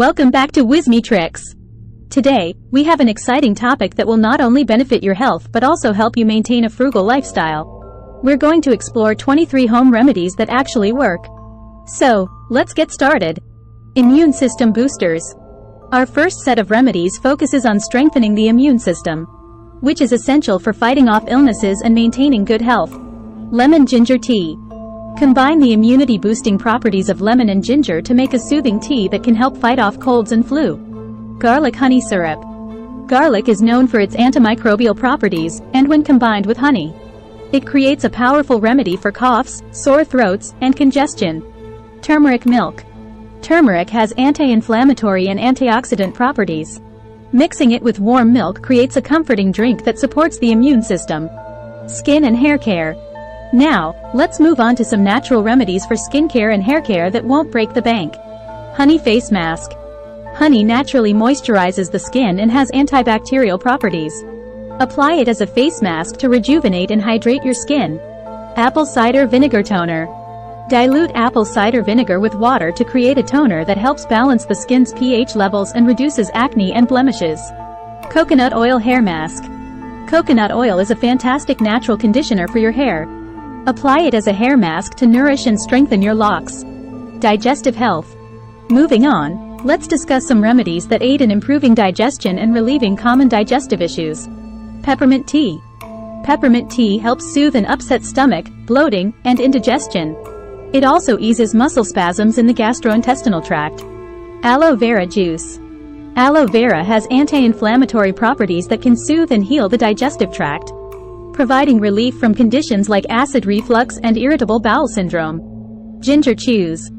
Welcome back to Whimsy Tricks. Today, we have an exciting topic that will not only benefit your health but also help you maintain a frugal lifestyle. We're going to explore 23 home remedies that actually work. So, let's get started. Immune system boosters. Our first set of remedies focuses on strengthening the immune system, which is essential for fighting off illnesses and maintaining good health. Lemon ginger tea. Combine the immunity-boosting properties of lemon and ginger to make a soothing tea that can help fight off colds and flu. Garlic honey syrup. Garlic is known for its antimicrobial properties, and when combined with honey, it creates a powerful remedy for coughs, sore throats, and congestion. Turmeric milk. Turmeric has anti-inflammatory and antioxidant properties. Mixing it with warm milk creates a comforting drink that supports the immune system. Skin and hair care. Now, let's move on to some natural remedies for skincare and hair care that won't break the bank. Honey face mask. Honey naturally moisturizes the skin and has antibacterial properties. Apply it as a face mask to rejuvenate and hydrate your skin. Apple cider vinegar toner. Dilute apple cider vinegar with water to create a toner that helps balance the skin's pH levels and reduces acne and blemishes. Coconut oil hair mask. Coconut oil is a fantastic natural conditioner for your hair. Apply it as a hair mask to nourish and strengthen your locks. Digestive health. Moving on, let's discuss some remedies that aid in improving digestion and relieving common digestive issues. Peppermint tea. Peppermint tea helps soothe an upset stomach, bloating, and indigestion. It also eases muscle spasms in the gastrointestinal tract. Aloe vera juice. Aloe vera has anti-inflammatory properties that can soothe and heal the digestive tract, providing relief from conditions like acid reflux and irritable bowel syndrome. Ginger chews.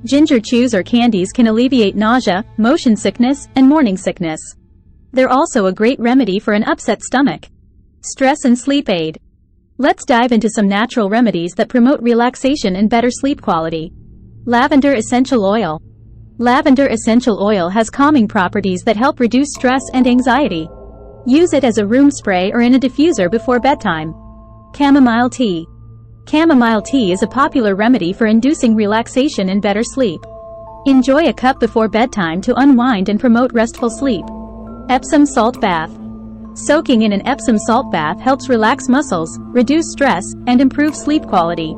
Ginger chews or candies can alleviate nausea, motion sickness, and morning sickness. They're also a great remedy for an upset stomach. Stress and sleep aid. Let's dive into some natural remedies that promote relaxation and better sleep quality. Lavender essential oil. Lavender essential oil has calming properties that help reduce stress and anxiety. Use it as a room spray or in a diffuser before bedtime. Chamomile tea. Chamomile tea is a popular remedy for inducing relaxation and better sleep. Enjoy a cup before bedtime to unwind and promote restful sleep. Epsom salt bath. Soaking in an Epsom salt bath helps relax muscles, reduce stress, and improve sleep quality.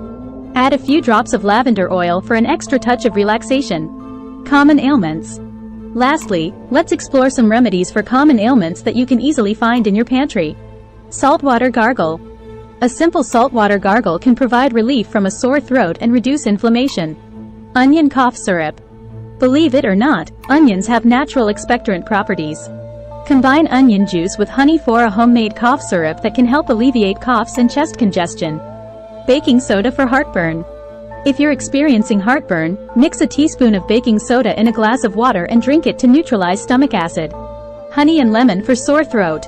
Add a few drops of lavender oil for an extra touch of relaxation. Common ailments. Lastly, let's explore some remedies for common ailments that you can easily find in your pantry. Saltwater gargle. A simple saltwater gargle can provide relief from a sore throat and reduce inflammation. Onion cough syrup. Believe it or not, onions have natural expectorant properties. Combine onion juice with honey for a homemade cough syrup that can help alleviate coughs and chest congestion. Baking soda for heartburn. If you're experiencing heartburn, mix a teaspoon of baking soda in a glass of water and drink it to neutralize stomach acid. Honey and lemon for sore throat.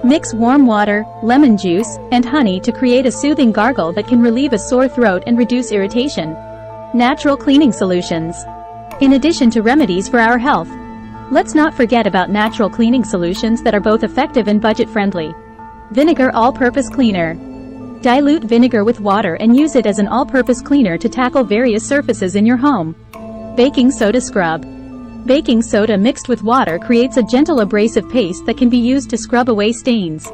Mix warm water, lemon juice, and honey to create a soothing gargle that can relieve a sore throat and reduce irritation. Natural cleaning solutions. In addition to remedies for our health, let's not forget about natural cleaning solutions that are both effective and budget-friendly. Vinegar all-purpose cleaner. Dilute vinegar with water and use it as an all-purpose cleaner to tackle various surfaces in your home. Baking soda scrub. Baking soda mixed with water creates a gentle abrasive paste that can be used to scrub away stains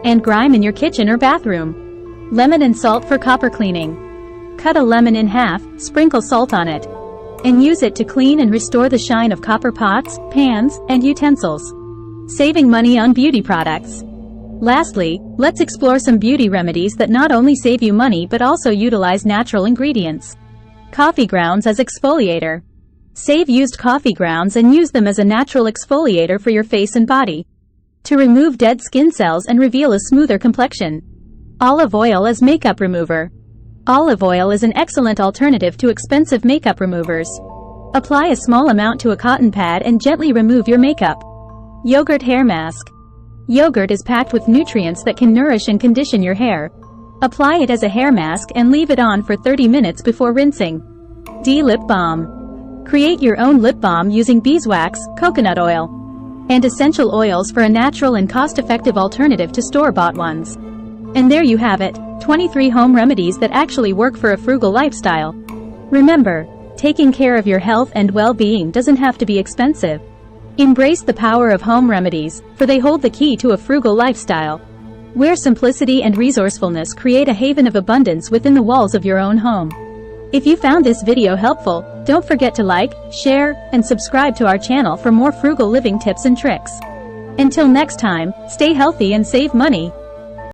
and grime in your kitchen or bathroom. Lemon and salt for copper cleaning. Cut a lemon in half, sprinkle salt on it, and use it to clean and restore the shine of copper pots, pans, and utensils, saving money on beauty products. Lastly, let's explore some beauty remedies that not only save you money but also utilize natural ingredients. Coffee grounds as exfoliator. Save used coffee grounds and use them as a natural exfoliator for your face and body, to remove dead skin cells and reveal a smoother complexion. Olive oil as makeup remover. Olive oil is an excellent alternative to expensive makeup removers. Apply a small amount to a cotton pad and gently remove your makeup. Yogurt hair mask. Yogurt is packed with nutrients that can nourish and condition your hair. Apply it as a hair mask and leave it on for 30 minutes before rinsing. Lip balm. Create your own lip balm using beeswax, coconut oil, and essential oils for a natural and cost-effective alternative to store-bought ones. And there you have it, 23 home remedies that actually work for a frugal lifestyle. Remember, Taking care of your health and well-being doesn't have to be expensive. Embrace the power of home remedies, for they hold the key to a frugal lifestyle, where simplicity and resourcefulness create a haven of abundance within the walls of your own home. If you found this video helpful, don't forget to like, share, and subscribe to our channel for more frugal living tips and tricks. Until next time, stay healthy and save money.